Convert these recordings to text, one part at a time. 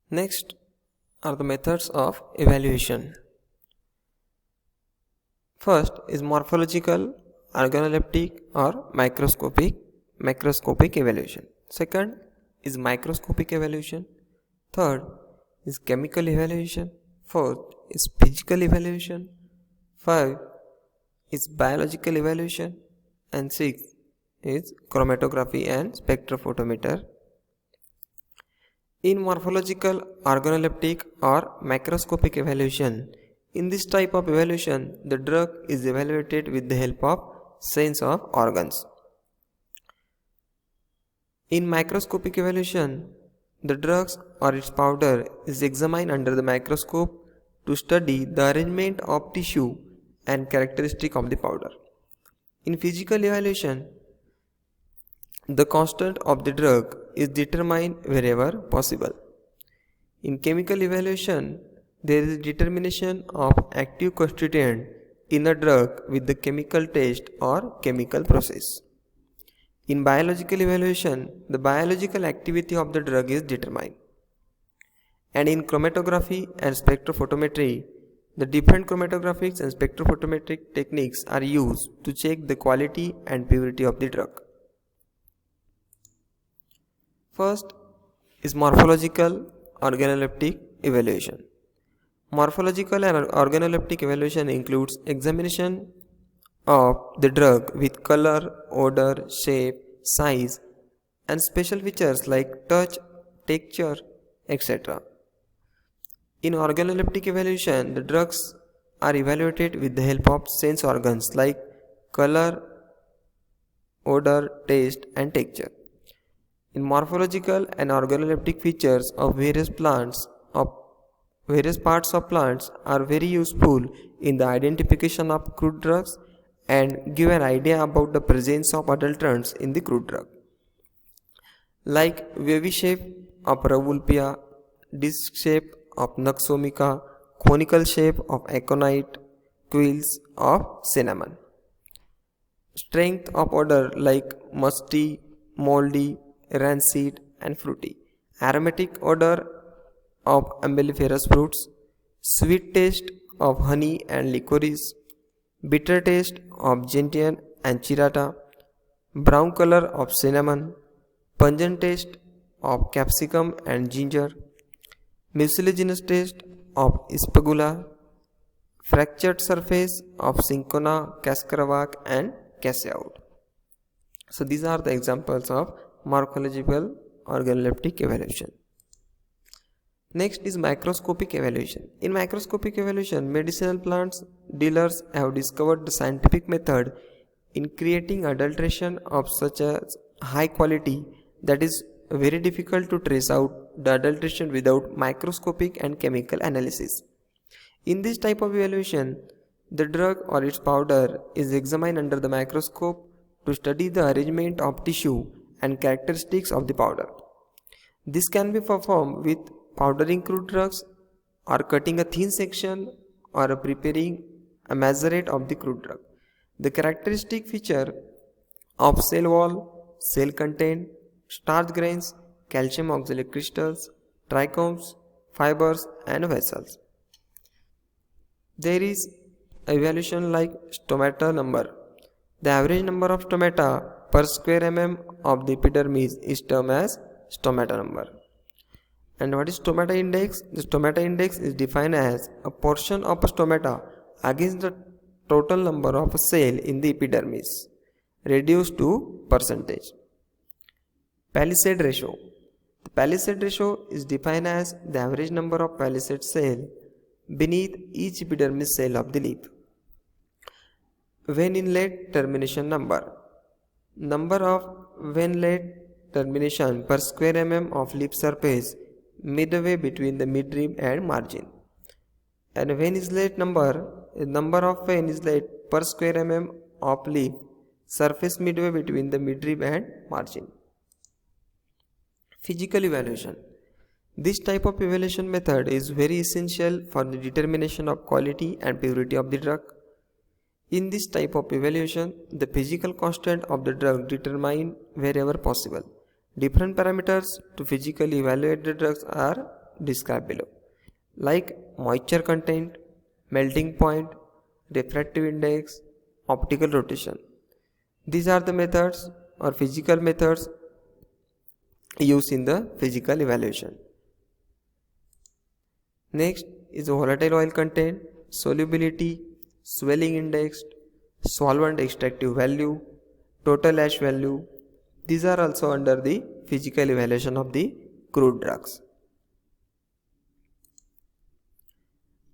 Next are the methods of evaluation. First is morphological, organoleptic or macroscopic evaluation. Second is microscopic evaluation. Third is chemical evaluation. Fourth is physical evaluation. Five is biological evaluation. And six is chromatography and spectrophotometer. In morphological, organoleptic or macroscopic evaluation, in this type of evaluation, the drug is evaluated with the help of sense of organs. In microscopic evaluation, the drugs or its powder is examined under the microscope to study the arrangement of tissue and characteristic of the powder. In physical evaluation, the constant of the drug is determined wherever possible. In chemical evaluation, there is determination of active constituent in a drug with the chemical test or chemical process. In biological evaluation, the biological activity of the drug is determined. And in chromatography and spectrophotometry, the different chromatographic and spectrophotometric techniques are used to check the quality and purity of the drug. First is morphological organoleptic evaluation. Morphological and organoleptic evaluation includes examination of the drug with color, odor, shape, size and special features like touch, texture, etc. In organoleptic evaluation, the drugs are evaluated with the help of sense organs like color, odor, taste and texture. In morphological and organoleptic features of various parts of plants are very useful in the identification of crude drugs and give an idea about the presence of adulterants in the crude drug. Like wavy shape of Rauwolfia, disc shape of Nux vomica, conical shape of aconite, quills of cinnamon. Strength of odor like musty, moldy, rancid and fruity. Aromatic odor of umbelliferous fruits. Sweet taste of honey and licorice. Bitter taste of gentian and chirata. Brown color of cinnamon. Pungent taste of capsicum and ginger. Mucilaginous taste of ispagula. Fractured surface of cinchona, cascaravac and cassia wood. So these are the examples of morphological organoleptic evaluation. Next is microscopic evaluation. In microscopic evaluation, medicinal plants dealers have discovered the scientific method in creating adulteration of such a high quality that is very difficult to trace out the adulteration without microscopic and chemical analysis. In this type of evaluation, the drug or its powder is examined under the microscope to study the arrangement of tissue and characteristics of the powder. This can be performed with powdering crude drugs or cutting a thin section or preparing a macerate of the crude drug. The characteristic feature of cell wall, cell content, starch grains, calcium oxalate crystals, trichomes, fibers and vessels. There is evaluation like stomata number. The average number of stomata per square mm of the epidermis is termed as stomata number. And what is stomata index? The stomata index is defined as a portion of a stomata against the total number of a cell in the epidermis reduced to percentage. Palisade ratio. The Palisade ratio is defined as the average number of palisade cells beneath each epidermis cell of the leaf. Vein inlet termination number. Number of vein inlet termination per square mm of leaf surface midway between the midrib and margin. And vein islet number is number of vein islet per square mm of leaf surface midway between the midrib and margin. Physical evaluation. This type of evaluation method is very essential for the determination of quality and purity of the drug. In this type of evaluation, the physical constant of the drug determined wherever possible. Different parameters to physically evaluate the drugs are described below, like moisture content, melting point, refractive index, optical rotation. These are the methods or physical methods used in the physical evaluation. Next is volatile oil content, solubility, swelling index, solvent extractive value, total ash value. These are also under the physical evaluation of the crude drugs.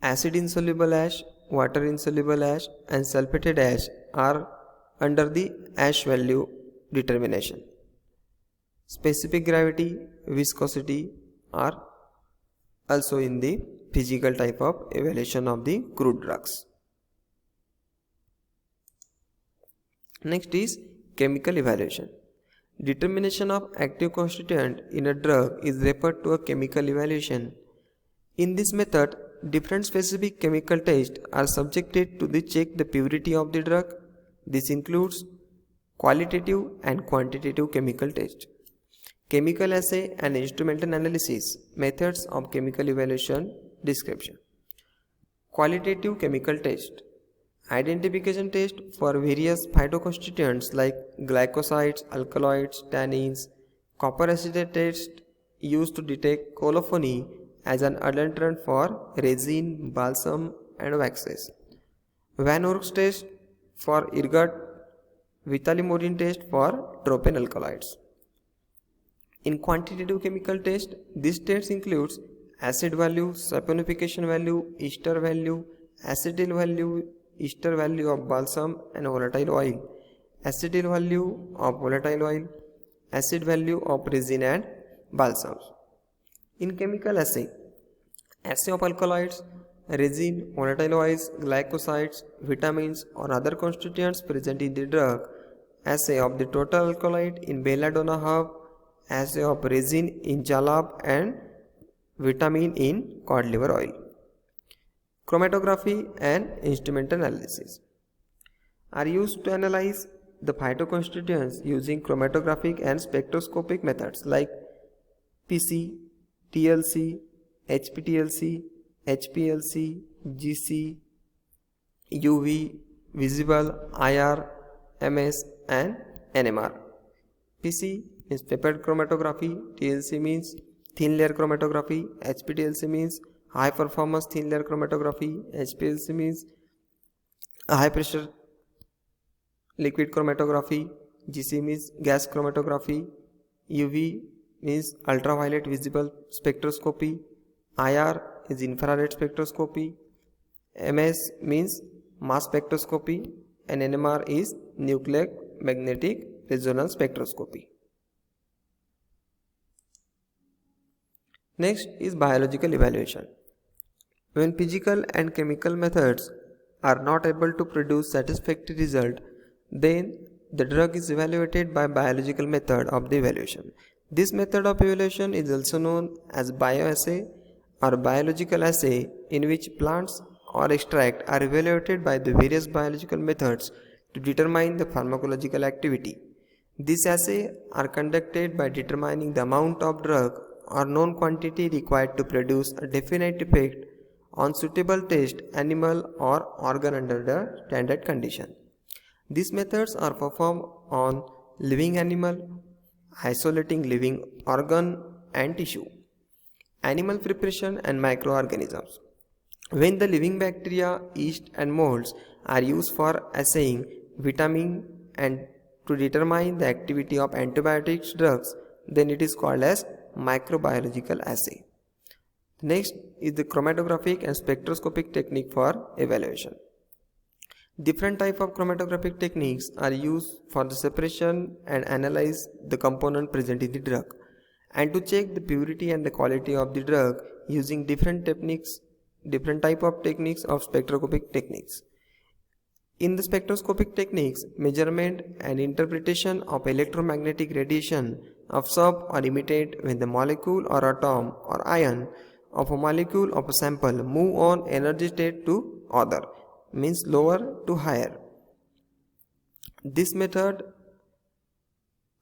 Acid insoluble ash, water insoluble ash and sulfated ash are under the ash value determination. Specific gravity, viscosity are also in the physical type of evaluation of the crude drugs. Next is chemical evaluation. Determination of active constituent in a drug is referred to a chemical evaluation. In this method, different specific chemical tests are subjected to check the purity of the drug. This includes qualitative and quantitative chemical tests. Chemical assay and instrumental analysis methods of chemical evaluation description. Qualitative chemical test. Identification test for various phytoconstituents like glycosides, alkaloids, tannins. Copper acetate test used to detect colophony as an adulterant for resin, balsam and waxes. Van Oort's test for ergot. Vitalimodin test for tropane alkaloids. In quantitative chemical test, this test includes acid value, saponification value, ester value, acetyl value, ester value of balsam and volatile oil, acetyl value of volatile oil, acid value of resin and balsams. In chemical assay of alkaloids, resin, volatile oils, glycosides, vitamins or other constituents present in the drug, assay of the total alkaloid in belladonna herb, assay of resin in jalap and vitamin in cod liver oil. Chromatography and instrumental analysis are used to analyze the phytoconstituents using chromatographic and spectroscopic methods like PC, TLC, HPTLC, HPLC, GC, UV, visible, IR, MS and NMR. PC means peptide chromatography, TLC means thin layer chromatography, HPTLC means high performance thin layer chromatography, HPLC means high pressure liquid chromatography, GC means gas chromatography, UV means ultraviolet visible spectroscopy, IR is infrared spectroscopy, MS means mass spectroscopy and NMR is nucleic magnetic resonance spectroscopy. Next is biological evaluation. When physical and chemical methods are not able to produce satisfactory result, then the drug is evaluated by biological method of the evaluation. This method of evaluation is also known as bioassay or biological assay, in which plants or extract are evaluated by the various biological methods to determine the pharmacological activity. These assays are conducted by determining the amount of drug or known quantity required to produce a definite effect on suitable test animal or organ under the standard condition. These methods are performed on living animal, isolating living organ and tissue, animal preparation and microorganisms. When the living bacteria, yeast and molds are used for assaying vitamin and to determine the activity of antibiotics drugs, then it is called as microbiological assay. Next is the chromatographic and spectroscopic technique for evaluation. Different type of chromatographic techniques are used for the separation and analyze the component present in the drug, and to check the purity and the quality of the drug using different type of techniques of spectroscopic techniques. In the spectroscopic techniques, measurement and interpretation of electromagnetic radiation observed or emitted when the molecule or atom or ion of a molecule of a sample move on energy state to other, means lower to higher. This method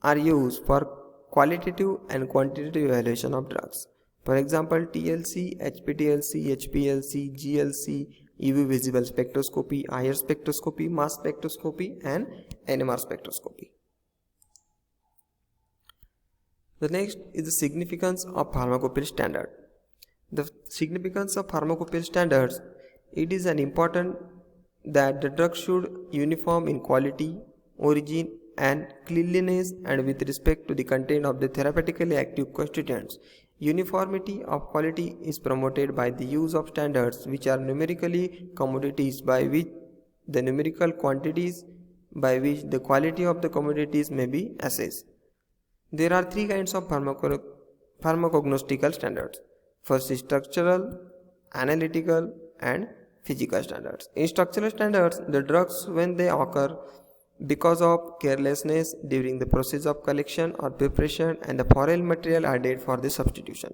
are used for qualitative and quantitative evaluation of drugs. For example, TLC, HPTLC, HPLC, GLC, UV visible spectroscopy, IR spectroscopy, mass spectroscopy, and NMR spectroscopy. The next is the significance of pharmacopoeia standard. The significance of pharmacopoeia standards, it is an important that the drug should uniform in quality, origin, and cleanliness and with respect to the content of the therapeutically active constituents. Uniformity of quality is promoted by the use of standards which are numerically commodities by which the numerical quantities by which the quality of the commodities may be assessed. There are three kinds of pharmacognostical standards. First is structural, analytical, and physical standards. In structural standards, the drugs when they occur because of carelessness during the process of collection or preparation and the foreign material added for the substitution.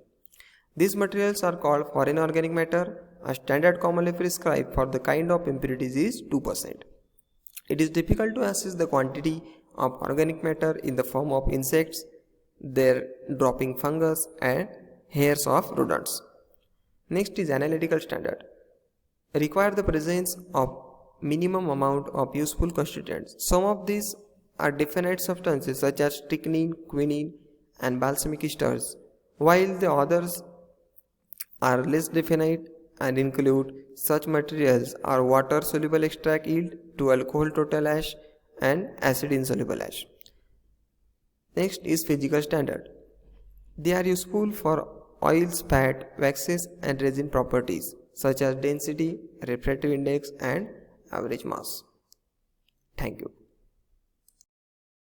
These materials are called foreign organic matter. A standard commonly prescribed for the kind of impurities is 2%. It is difficult to assess the quantity of organic matter in the form of insects, their dropping fungus, and hairs of rodents. Next is analytical standard. Require the presence of minimum amount of useful constituents. Some of these are definite substances such as strychnine, quinine, and balsamic esters, while the others are less definite and include such materials are water soluble extract yield to alcohol total ash and acid insoluble ash. Next is physical standard. They are useful for oils, fat, waxes, and resin properties such as density, refractive index, and average mass. Thank you.